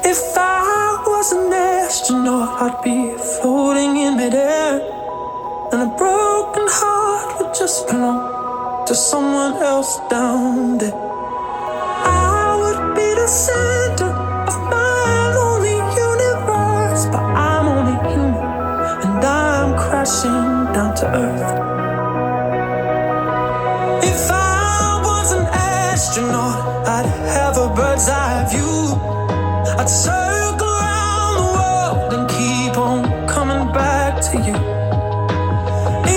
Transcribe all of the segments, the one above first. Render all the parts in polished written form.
If I was an astronaut, I'd be floating in midair, and a broken heart would just belong to someone else down there. I would be the center of my lonely universe, but I'm only human, and I'm crashing down to earth. If I was an astronaut, I'd have a bird's eye view. I'd circle around the world and keep on coming back to you.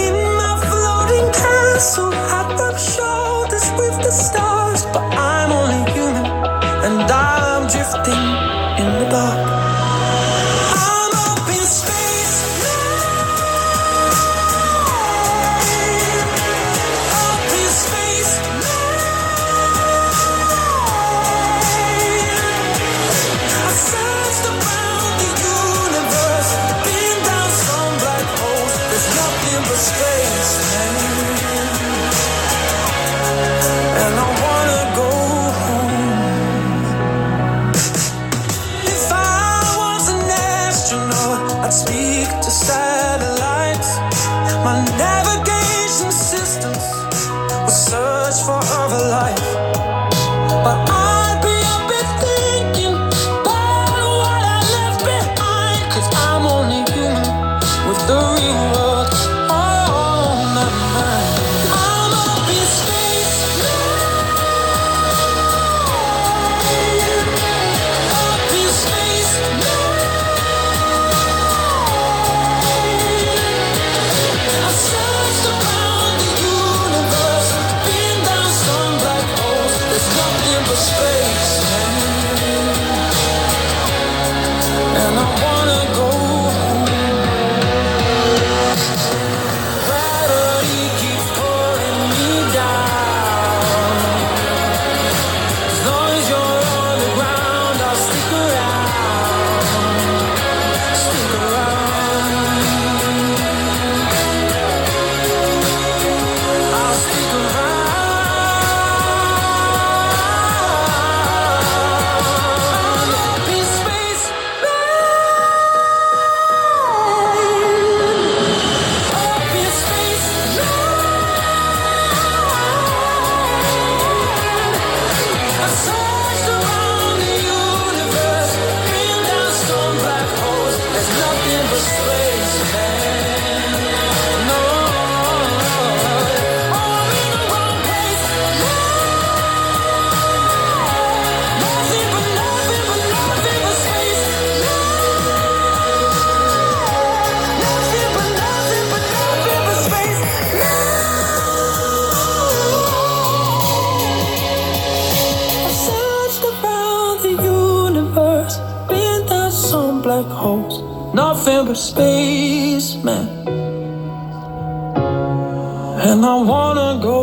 In my floating castle, I'd rub shoulders with the stars, but I'm only human, and I'm drifting in the dark. I'm up in space now, up in space now. I searched around the universe, been down some black holes. There's nothing but space, man. And I wanna go home. If I was an astronaut, I'd speak to satellites. My navigation systems would search for other life, but I'd be up and thinking about what I left behind, 'cause I'm only human with the real world on my mind. I'm up in space now, up in space now. I searched around the universe, been down some black holes. There's nothing but space, man. And I wanna go home. Gravity keeps pulling me down. As long as you're on the ground, I'll stick around, stick around. I'll stick around. I'm up in space, up in space I searched around the universe, been down some black holes. There's nothing but space, man. No, I'm in the wrong place. Nothing but space. Nothing but space. I've searched around the universe, been down some black holes. Nothing but space, man. And I wanna go